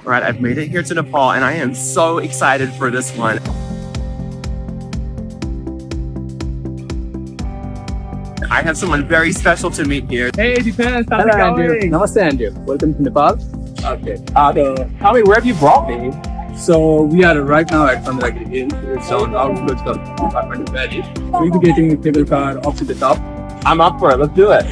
All right, I've made it here to Nepal and I am so excited for this one. I have someone very special to meet here. Hey, Dipesh, how's it Andrew. going? Namaste, Andrew. Welcome to Nepal. Okay. Tell me, where have you brought me? So we are right now at Chandragiri Hills. It's on outskirts of Kathmandu Valley. We'll be getting a cable car up to the top. I'm up for it. Let's do it.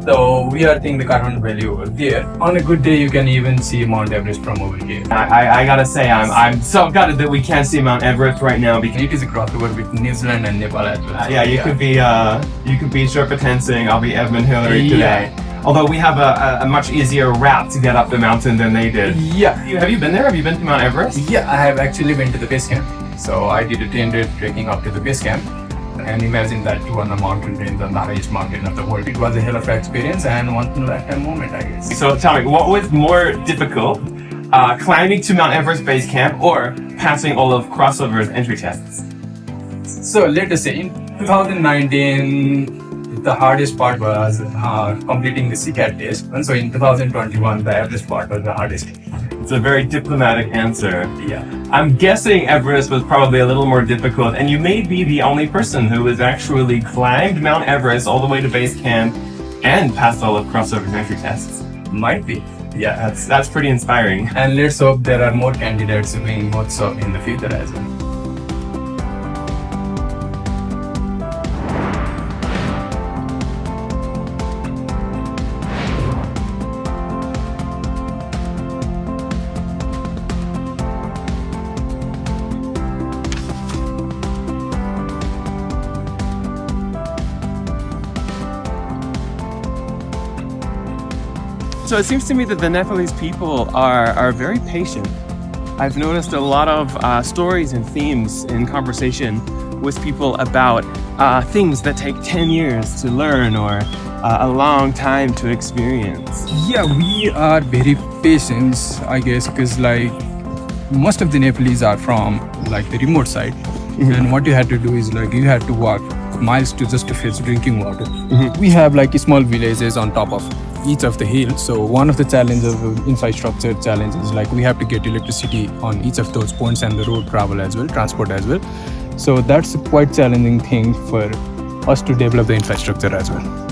So we are seeing the Kathmandu Valley over there. On a good day, you can even see Mount Everest from over here. I gotta say, I'm so gutted that we can't see Mount Everest right now because It is a crossover with New Zealand and Nepal as well. So, you could be Sherpa Tenzing, I'll be Edmund Hillary today. Although we have a much easier route to get up the mountain than they did. Yeah. Have you been there? Have you been to Mount Everest? Yeah, I have actually been to the base camp. So I did a 10-day trekking up to the base camp. And imagine that you are on a mountain range on the highest mountain of the world. It was a hell of an experience and once in a lifetime moment, I guess. So tell me, what was more difficult, climbing to Mount Everest base camp or passing all of Crossover's entry tests? So let us say in 2019, the hardest part was completing the CCAT test. And so in 2021, the Everest part was the hardest. It's a very diplomatic answer. Yeah. I'm guessing Everest was probably a little more difficult, and you may be the only person who has actually climbed Mount Everest all the way to base camp and passed all of Crossover's entry tests. Might be. Yeah, that's pretty inspiring. And let's hope there are more candidates doing more so in the future as well. So it seems to me that the Nepalese people are very patient. I've noticed a lot of stories and themes in conversation with people about things that take 10 years to learn or a long time to experience. Yeah, we are very patient, I guess, because like most of the Nepalese are from like the remote side, and what you had to do is like you had to walk miles to just to fetch drinking water. We have like small villages on top of each of the hills. So one of the challenges of infrastructure challenges like we have to get electricity on each of those points and the road travel as well, transport as well. So that's a quite challenging thing for us to develop the infrastructure as well.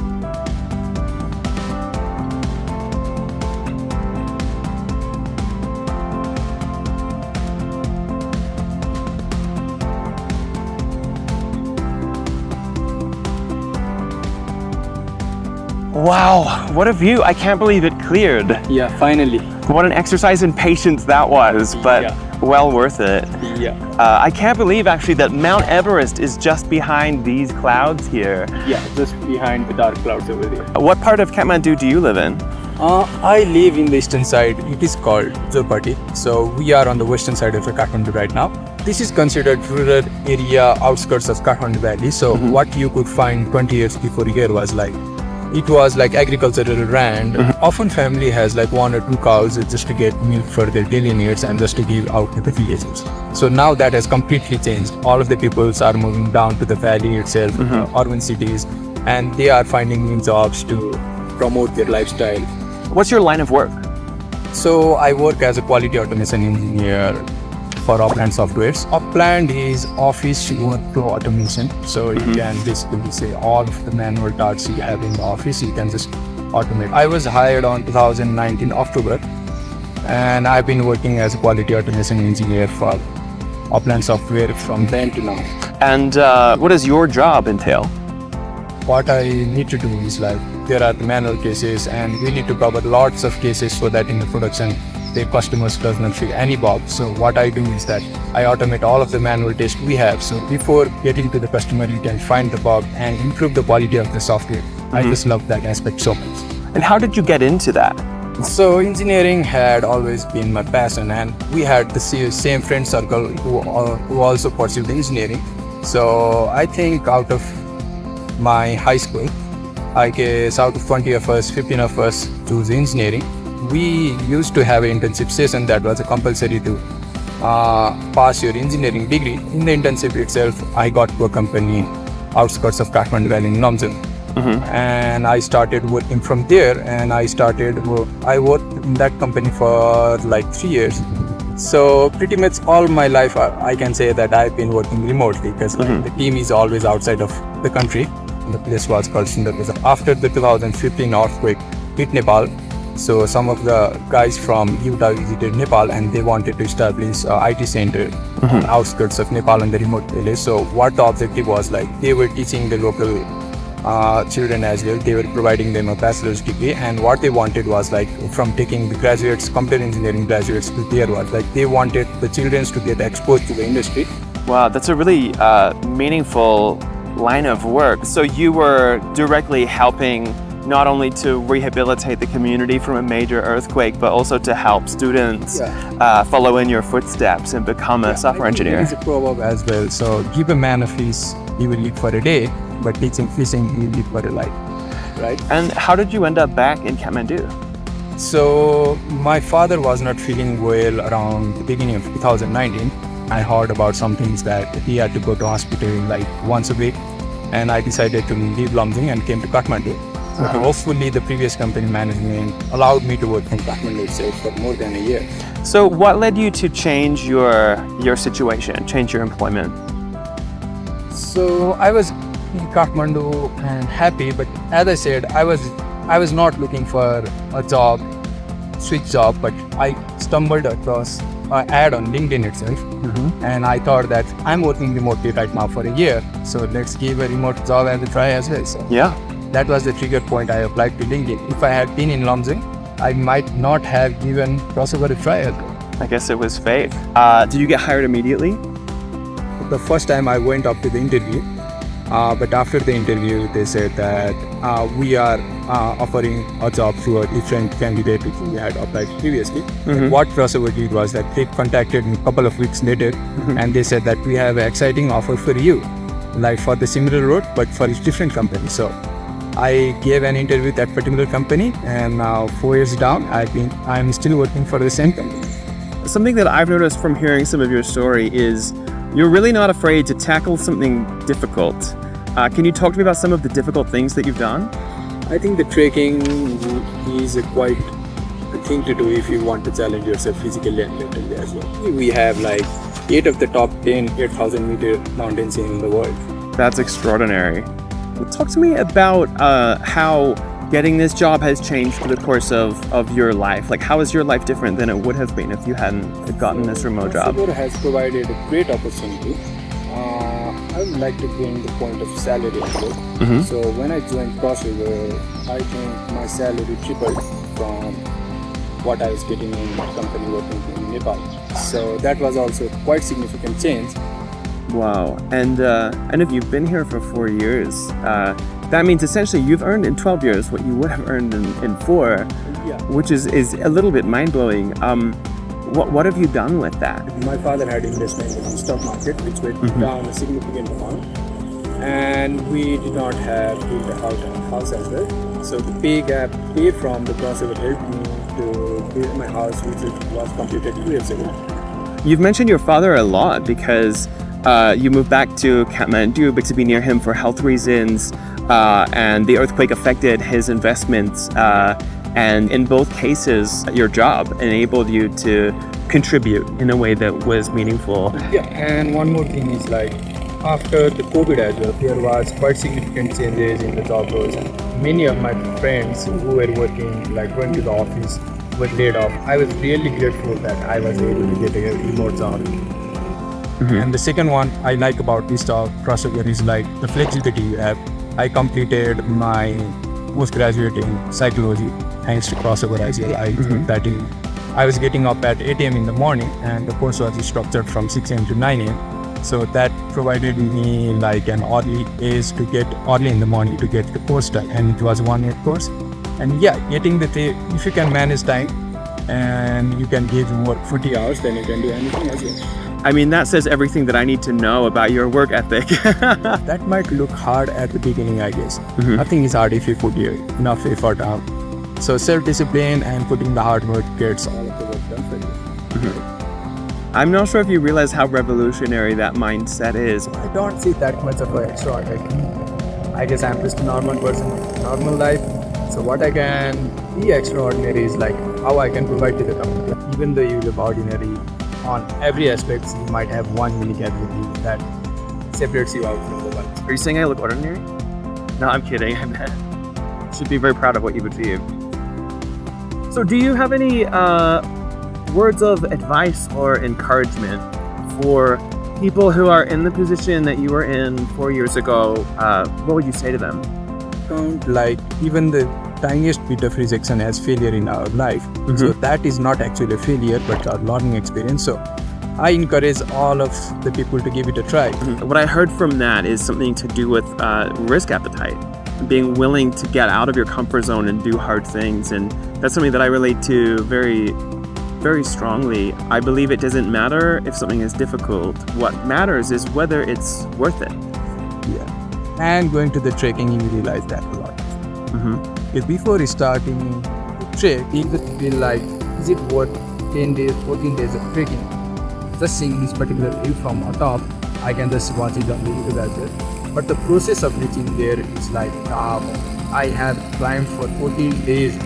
Wow, what a view. I can't believe it cleared. Yeah, finally. What an exercise in patience that was, but well worth it. Yeah. I can't believe actually that Mount Everest is just behind these clouds here. Yeah, just behind the dark clouds over there. What part of Kathmandu do you live in? I live in the eastern side. It is called Zopati. So we are on the western side of the Kathmandu right now. This is considered rural area outskirts of Kathmandu Valley. So what you could find 20 years before here was like, it was like agricultural land. Often family has like 1 or 2 cows just to get milk for their daily needs and just to give out to the villages. So now that has completely changed. All of the peoples are moving down to the valley itself, urban cities, and they are finding new jobs to promote their lifestyle. What's your line of work? So I work as a quality automation engineer for Upland Softwares. Upland is office workflow automation. So you can basically say all of the manual tasks you have in the office, you can just automate. I was hired on 2019 October, and I've been working as a quality automation engineer for Upland Software from then to now. And what does your job entail? What I need to do is like, there are the manual cases and we need to cover lots of cases so that in the production, the customers does not feel any bug. So what I do is that I automate all of the manual tests we have. So before getting to the customer, you can find the bug and improve the quality of the software. I just love that aspect so much. And how did you get into that? So engineering had always been my passion, and we had the same friend circle who also pursued engineering. So I think out of my high school, I guess out of 20 of us, 15 of us choose engineering. We used to have an internship session that was compulsory to pass your engineering degree. In the internship itself, I got to a company outskirts of Kathmandu Valley in Lomzin. And I started working from there, and I worked in that company for like 3 years. So pretty much all my life, I can say that I've been working remotely because the team is always outside of the country. The place was called Chandragiri. After the 2015 earthquake hit Nepal, so some of the guys from Utah visited Nepal and they wanted to establish a IT center on the outskirts of Nepal and the remote village. So what the objective was, like they were teaching the local children as well. They were providing them a bachelor's degree, and what they wanted was like from taking the graduates, computer engineering graduates to their work, like they wanted the children to get exposed to the industry. Wow, that's a really meaningful line of work. So you were directly helping not only to rehabilitate the community from a major earthquake, but also to help students follow in your footsteps and become a software engineer. There is a proverb as well. So give a man a fish, he will eat for a day, but teaching fishing, he will eat for a life. Right? And how did you end up back in Kathmandu? So my father was not feeling well around the beginning of 2019. I heard about some things that he had to go to hospital like once a week, and I decided to leave Lomzin and came to Kathmandu. So hopefully the previous company management allowed me to work from Kathmandu itself for more than a year. So what led you to change your situation, change your employment? So I was in Kathmandu and happy, but as I said, I was not looking for a job, switch job, but I stumbled across an ad on LinkedIn itself, and I thought that I'm working remotely right now for a year, so let's give a remote job as a try as well. So that was the trigger point. I applied to LinkedIn. If I had been in Lomzin, I might not have given crossover a try. I guess it was fate. Did you get hired immediately? The first time I went up to the interview, but after the interview, they said that we are offering a job to a different candidate which we had applied previously. What crossover did was that they contacted me a couple of weeks later, and they said that we have an exciting offer for you, like for the similar role, but for a different company. So I gave an interview with that particular company, and now 4 years down, I'm still working for the same company. Something that I've noticed from hearing some of your story is you're really not afraid to tackle something difficult. Can you talk to me about some of the difficult things that you've done? I think the trekking is quite a thing to do if you want to challenge yourself physically and mentally as well. We have like 8 of the top 10 8,000 meter mountains in the world. That's extraordinary. Talk to me about how getting this job has changed through the course of your life. Like, how is your life different than it would have been if you hadn't gotten this remote job? It has provided a great opportunity. I would like to bring the point of salary as well. So when I joined Crossover, I think my salary tripled from what I was getting in my company working in Nepal. So that was also quite significant change. Wow. And if you've been here for 4 years, that means essentially you've earned in 12 years what you would have earned in 4, which is a little bit mind-blowing. What have you done with that? My father had investment in the stock market, which went down a significant amount, and we did not have built a house as well. So the pay from the crossover helped me to build my house, which was completed 2 years ago. You've mentioned your father a lot because you moved back to Kathmandu to be near him for health reasons, and the earthquake affected his investments. And in both cases, your job enabled you to contribute in a way that was meaningful. Yeah, and one more thing is like after the COVID as well, there was quite significant changes in the job roles. And many of my friends who were working, like going to the office, were laid off. I was really grateful that I was able to get a remote job. And the second one I like about this job, crossover, is like the flexibility you have. I completed my postgraduate in psychology thanks to crossover as well. I think that I was getting up at 8 a.m. in the morning, and the course was structured from 6 a.m. to 9 a.m. So that provided me like an early age to get early in the morning to get the course done, and it was 1 year course. And getting if you can manage time and you can give work 40 hours, then you can do anything as well. I mean, that says everything that I need to know about your work ethic. That might look hard at the beginning, I guess. Nothing is hard if you put enough effort out. So self-discipline and putting the hard work gets all of the work done for you. I'm not sure if you realize how revolutionary that mindset is. I don't see that much of an extraordinary. I guess I'm just a normal person, normal life. So what I can be extraordinary is like how I can provide to the community. Even though you live ordinary, on every aspect, you might have one unique ability that separates you out from the others. Are you saying I look ordinary? No, I'm kidding. I should be very proud of what you've achieved. So do you have any words of advice or encouragement for people who are in the position that you were in 4 years ago? What would you say to them? Don't like even the tiniest bit of rejection as failure in our life. So that is not actually a failure, but a learning experience. So I encourage all of the people to give it a try. What I heard from that is something to do with risk appetite, being willing to get out of your comfort zone and do hard things. And that's something that I relate to very, very strongly. I believe it doesn't matter if something is difficult. What matters is whether it's worth it. Yeah. And going to the trekking, you realize that a lot. Because before starting the trek, you just feel like, is it worth 10 days, 14 days of trekking? Just seeing this particular view from on top, I can just watch it on the YouTube as well. But the process of reaching there is like, I have climbed for 14 days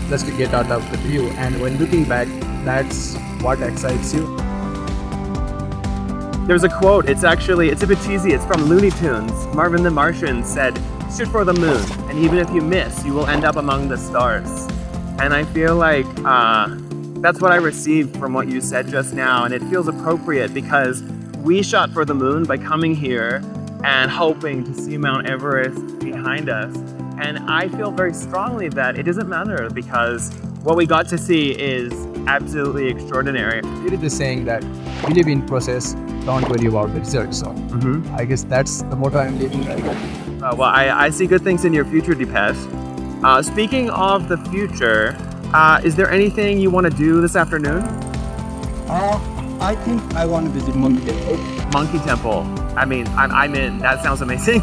just to get out of the view. And when looking back, that's what excites you. There's a quote, it's a bit cheesy, it's from Looney Tunes. Marvin the Martian said, shoot for the moon, and even if you miss, you will end up among the stars. And I feel like that's what I received from what you said just now, and it feels appropriate because we shot for the moon by coming here and hoping to see Mount Everest behind us. And I feel very strongly that it doesn't matter because what we got to see is absolutely extraordinary. It is the saying that believe in process, don't worry about the result. So I guess that's the motto I'm living right now. Well, I see good things in your future, Dipesh. Speaking of the future, is there anything you want to do this afternoon? I think I want to visit Monkey Temple. Monkey Temple. I mean, I'm in. That sounds amazing.